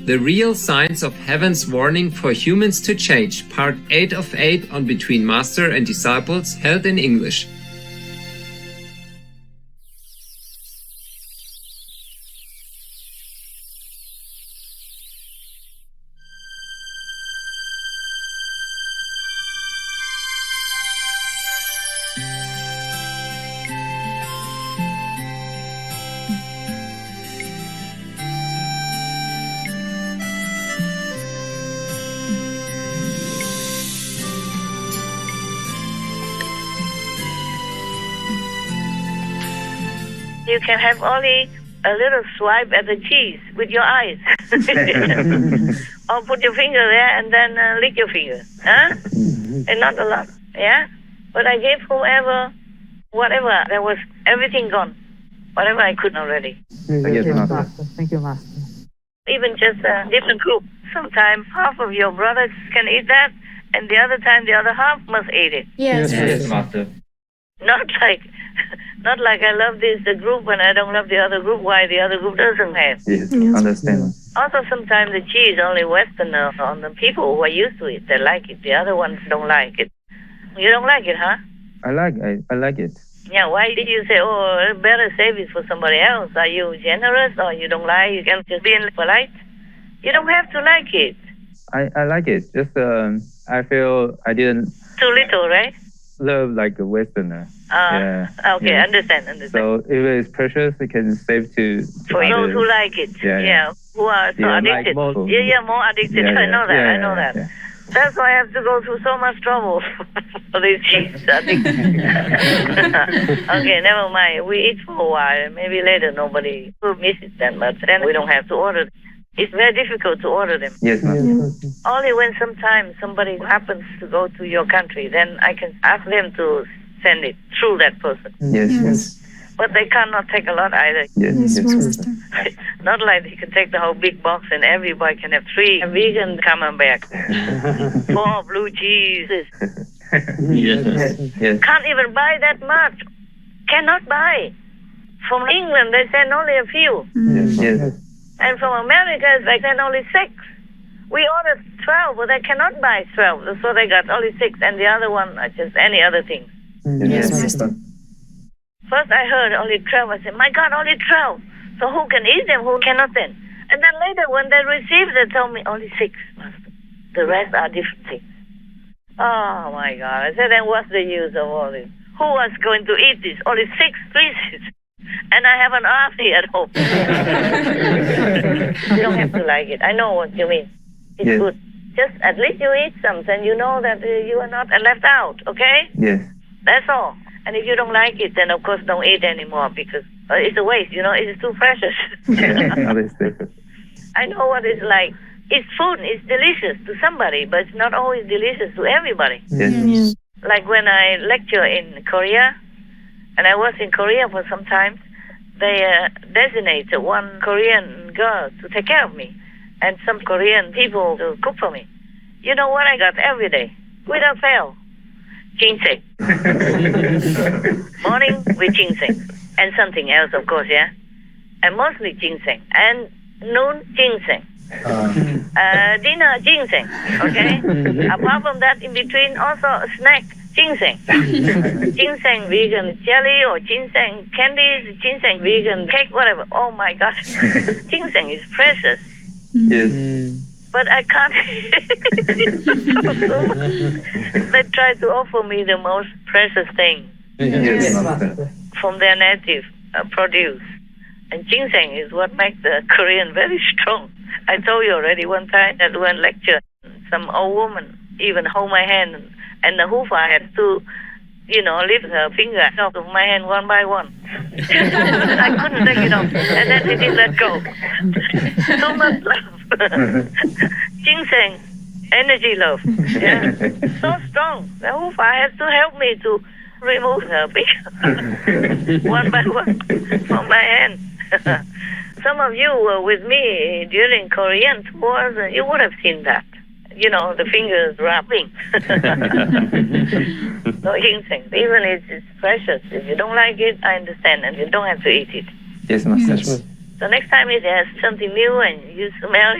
The Real Signs of Heaven's Warning for Humans to Change, Part 8 of 8 on Between Master and Disciples, held in English. You can have only a little swipe at the cheese with your eyes. Or put your finger there and then lick your finger. Huh? And not a lot. Yeah? But I gave whoever, whatever. There was everything gone. Whatever I could already. Thank you, Master. Thank you, Master. Even just a different group. Sometimes half of your brothers can eat that, and the other time the other half must eat it. Yes, Master. Not like I love the group and I don't love the other group, why the other group doesn't have. Yes, understand. Also, sometimes the cheese only Westerner on the people who are used to it. They like it. The other ones don't like it. You don't like it, huh? I like it. Yeah, why did you say, oh, better save it for somebody else? Are you generous or you don't like it? You can just be polite? You don't have to like it. I like it. Just I feel I didn't Too little, right? love like a Westerner. Okay, yeah. understand. So if it's precious, it can save to For those others. who like it, Yeah. who are so addicted. Like more. More addicted. I know that. Yeah. That's why I have to go through so much trouble for this cheese addiction. Okay, never mind. We eat for a while. Maybe later nobody will miss it then, but then we don't have to order. It's very difficult to order them. Yes, Master. Only when sometimes somebody happens to go to your country, then I can ask them to send it through that person. Yes. But they cannot take a lot either. Yes, Master. Not like they can take the whole big box and everybody can have 3 vegan camembert, 4 blue cheeses. Yes. Can't even buy that much. Cannot buy. From England, they send only a few. Yes. And from America, they send only 6. We ordered 12, but they cannot buy 12. So they got only 6, and the other one are just any other thing. Yes, Master. First I heard only 12. I said, my God, only 12. So who can eat them? Who cannot then? And then later when they received, they told me only 6, Master. The rest are different things. Oh, my God. I said, then what's the use of all this? Who was going to eat this? Only 6 pieces. And I have an army at home. You don't have to like it. I know what you mean. It's good. Just at least you eat something. You know that you are not left out, okay? Yes. That's all. And if you don't like it, then of course don't eat anymore because it's a waste, it's too precious. I know what it's like. It's food, it's delicious to somebody, but it's not always delicious to everybody. Yes. Like when I lecture in Korea, and I was in Korea for some time, they designated one Korean girl to take care of me and some Korean people to cook for me. You know what I got every day, without fail? Ginseng. Morning with ginseng. And something else, of course, yeah? And mostly ginseng. And noon, ginseng. Dinner, ginseng. Okay? Apart from that, in between, also a snack, ginseng. Ginseng vegan jelly or ginseng candies, ginseng vegan cake, whatever. Oh, my gosh. Ginseng is precious. Yes. But I can't. They try to offer me the most precious thing from their native produce. And ginseng is what makes the Korean very strong. I told you already one time at one lecture, some old woman even hold my hand, and the hoof I had to, lift her finger off of my hand one by one. I couldn't take it off, and then it didn't let go. So much love. Ginseng, energy love. Yeah. So strong. The hoof I had to help me to remove her finger one by one from my hand. Some of you were with me during Korean tours, and you would have seen that. The fingers wrapping. No ginseng. Even it's precious. If you don't like it, I understand, and you don't have to eat it. Yes, Master. So next time if there's something new and you smell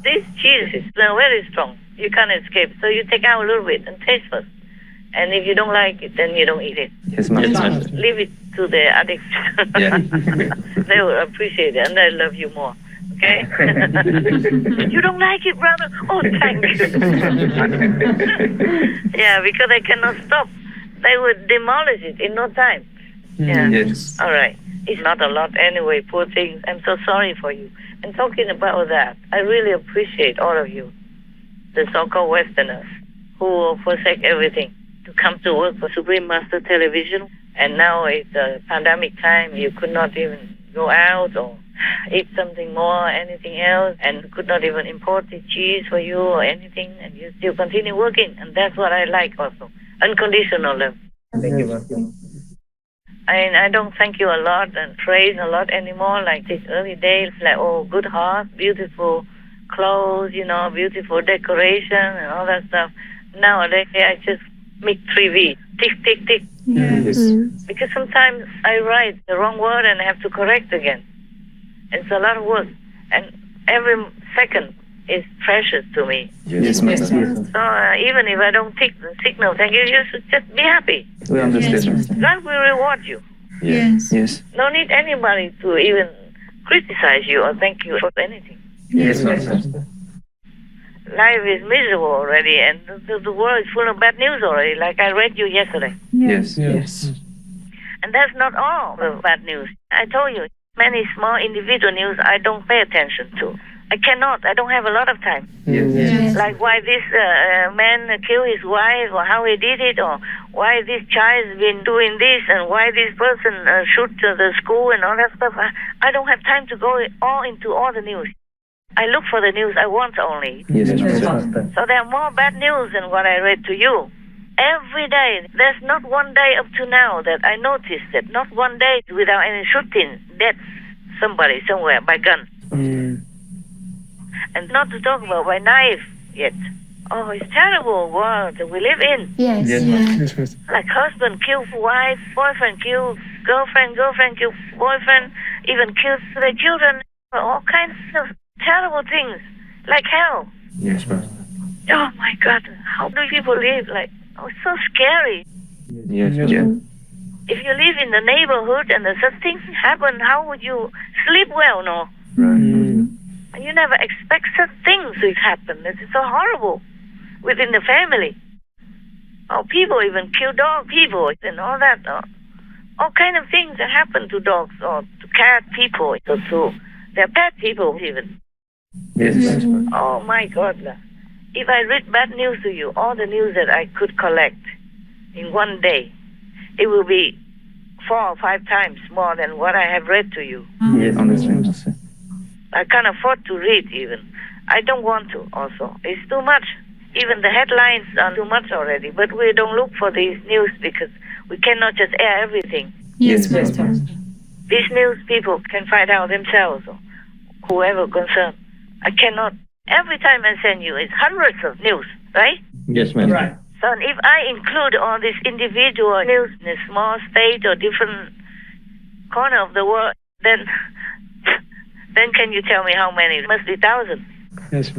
this cheese is very strong. You can't escape. So you take out a little bit and taste first. And if you don't like it, then you don't eat it. Yes, Master. Leave it to the addicts. Yeah. They will appreciate it and they love you more. Okay? You don't like it, brother? Oh, thank you. Yeah, because they cannot stop. They would demolish it in no time. Yeah. Yes. All right. It's not a lot anyway, poor things. I'm so sorry for you. And talking about that, I really appreciate all of you, the so-called Westerners, who forsake everything to come to work for Supreme Master Television. And now it's a pandemic time. You could not even go out or eat something more, anything else, and could not even import the cheese for you or anything, and you still continue working. And that's what I like also. Unconditional love. Thank you, Master. I don't thank you a lot and praise a lot anymore like these early days, like, oh, good heart, beautiful clothes, beautiful decoration and all that stuff. Nowadays, I just make 3V, tick, tick, tick. Yes. Because sometimes I write the wrong word and I have to correct again. It's a lot of work. And every second is precious to me. Yes, Master. So even if I don't tick the signal, thank you, you should just be happy. We understand. God will reward you. Yes. No need anybody to even criticize you or thank you for anything. Yes, Master. Life is miserable already, and the world is full of bad news already, like I read you yesterday. Yes. And that's not all the bad news. I told you, many small individual news I don't pay attention to. I cannot. I don't have a lot of time. Yes. Like why this man killed his wife, or how he did it, or why this child has been doing this, and why this person shoot the school and all that stuff. I don't have time to go all into all the news. I look for the news I want only. Yes, Master. So there are more bad news than what I read to you. Every day, there's not one day up to now that I noticed that not one day without any shooting, dead somebody somewhere by gun. And not to talk about by knife yet. Oh, it's terrible world that we live in. Yes. Like husband kill wife, boyfriend kill girlfriend, girlfriend kill boyfriend, even kill their children. All kinds of terrible things, like hell. Yes, Master. Oh my God, how do people live? Like, oh, it's so scary. Yes. If you live in the neighborhood and such things happen, how would you sleep well, no? Right. And you never expect such things to happen. It's so horrible within the family. Or people even kill dog people and all that. All kind of things that happen to dogs or to cat people or to their pet people even. Yes, Master. Oh my God. If I read bad news to you, all the news that I could collect in one day, it will be 4 or 5 times more than what I have read to you. Yes, understand, Master. I can't afford to read even. I don't want to also. It's too much. Even the headlines are too much already. But we don't look for these news because we cannot just air everything. Yes, Master. These news people can find out themselves, or whoever concerned. I cannot. Every time I send you, it's hundreds of news, right? Yes, Master. Right. So if I include all these individual news in a small state or different corner of the world, then can you tell me how many? It must be thousands. Yes,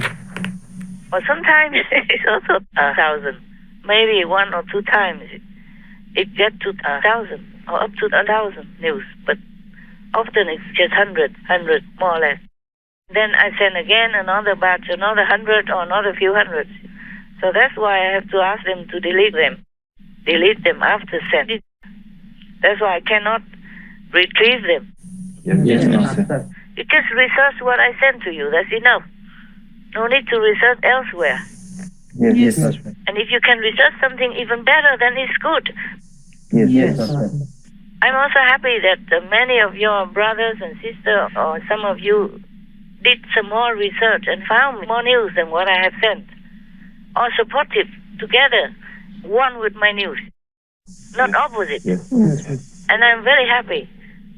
Or sometimes it's also 1,000. Maybe 1 or 2 times it gets to 1,000 or up to 1,000 news. But often it's just 100 more or less. Then I send again another batch, another 100 or another few hundreds. So that's why I have to ask them to delete them. Delete them after sending. That's why I cannot retrieve them. Yes, Master. You just research what I sent to you. That's enough. No need to research elsewhere. Yes, Master. And if you can research something even better, then it's good. Yes, Master. I'm also happy that many of your brothers and sisters, or some of you, did some more research and found more news than what I have sent. Or supportive together, one with my news, not opposite. Yes. And I'm very happy.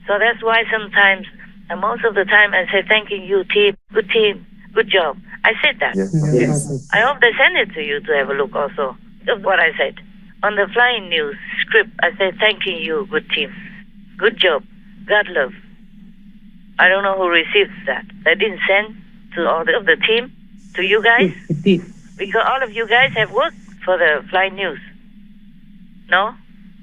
So that's why sometimes, and most of the time, I say, thank you, team, good job. I said that. Yes. I hope they send it to you to have a look also of what I said. On the flying news script, I say, thank you, good team. Good job. God love. I don't know who received that. They didn't send to all of the team, to you guys? It did. Because all of you guys have worked for the flight news. No?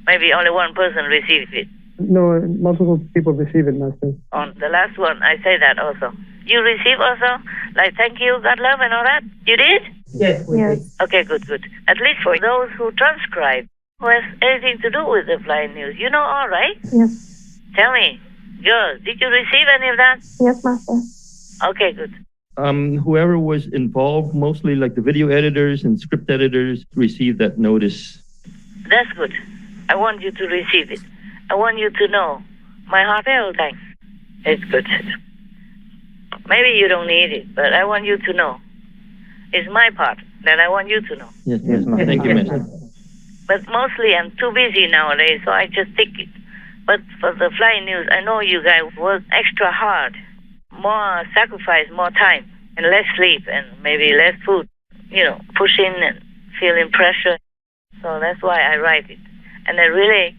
Maybe only one person received it. No, multiple people receive it, Master. On the last one, I say that also. You receive also? Like, thank you, God love, and all that? You did? Yes, we did. Okay, good. At least for those who transcribe, who has anything to do with the flight news. You know all, right? Yes. Tell me, girls, did you receive any of that? Yes, Master. Okay, good. Whoever was involved, mostly like the video editors and script editors, received that notice. That's good. I want you to receive it. I want you to know my heartfelt thanks. It's good. Maybe you don't need it, but I want you to know. It's my part that I want you to know. Yes, Master. Thank you, Master. But mostly I'm too busy nowadays, so I just take it. But for the flying news, I know you guys work extra hard. More sacrifice, more time, and less sleep, and maybe less food. You know, pushing and feeling pressure. So that's why I write it. And I really,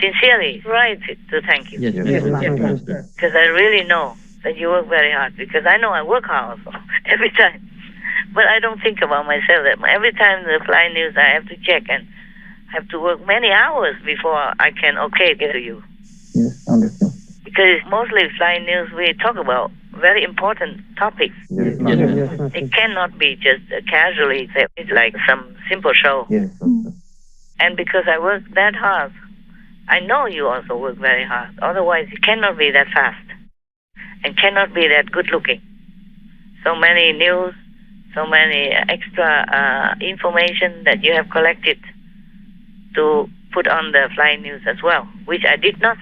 sincerely write it to thank you. Yes, Master. Because I really know that you work very hard. Because I know I work hard also, every time. But I don't think about myself that much. Every time the flying news, I have to check and have to work many hours before I can get to you. Yes, understand. Because mostly flying news, we talk about very important topics. Yes, Yes, It cannot be just casually, it's like some simple show. Yes. And because I work that hard, I know you also work very hard. Otherwise, it cannot be that fast and cannot be that good looking. So many news, so many extra information that you have collected to put on the flying news as well, which I did not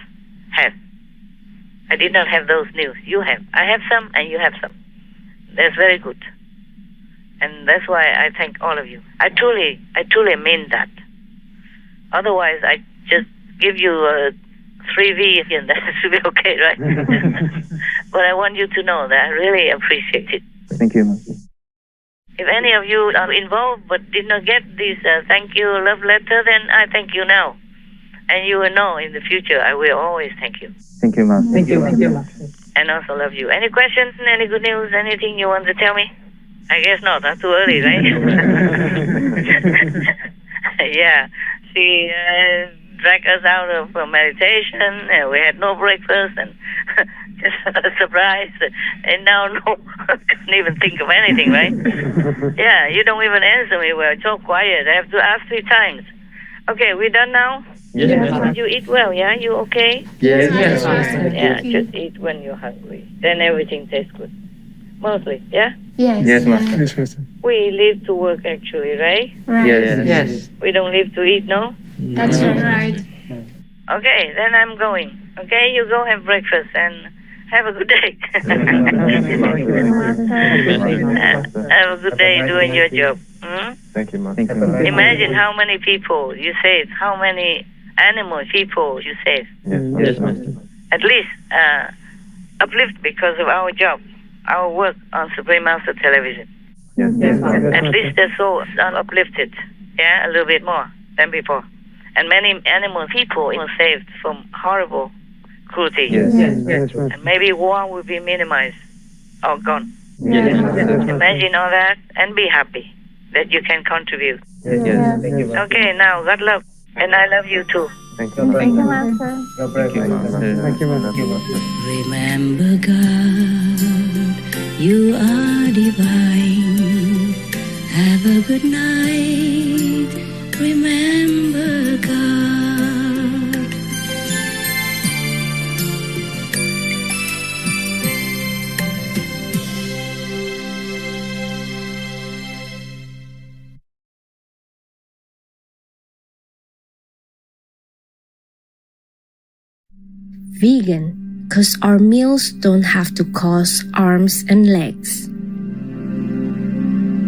have. I did not have those news. You have. I have some and you have some. That's very good. And that's why I thank all of you. I truly mean that. Otherwise, I just give you a 3V and that should be okay, right? But I want you to know that I really appreciate it. Thank you, Master. If any of you are involved but did not get this thank you love letter, then I thank you now. And you will know in the future I will always thank you. Thank you, Master. Thank you, Master. And also love you. Any questions, any good news, anything you want to tell me? I guess not. That's too early, right? Yeah. She dragged us out of meditation. And we had no breakfast and just a surprise. And now no, can't even think of anything, right? Yeah, you don't even answer me well. So quiet. I have to ask 3 times. Okay, we done now? Yes. You eat well, yeah? You okay? Yes. Yeah, just eat when you're hungry. Then everything tastes good. Mostly, yeah? Yes. Yes, Master. Yes, Master. We live to work actually, right? Right. Yes. We don't live to eat, no? That's right. Okay, then I'm going. Okay, you go have breakfast and have a good day. Have a good day doing your job. Hmm? Thank you, Master. Thank you. Imagine how many people you saved, how many animal people you saved. Yes, Master. At least uplift because of our job, our work on Supreme Master Television. Yes. At least their souls are uplifted, yeah, a little bit more than before. And many animal people were saved from horrible cruelty. Yes. Yes, Master. And maybe war will be minimized or gone. Yes, Master. Imagine all that and be happy that you can contribute. Yes. Thank you, Okay, now God love. And I love you too. Thank you. Thank you, Master. Thank you, Master. Thank you, Master. Remember, God, you are divine. Have a good night. Remember, God. Vegan, 'cause our meals don't have to cost arms and legs.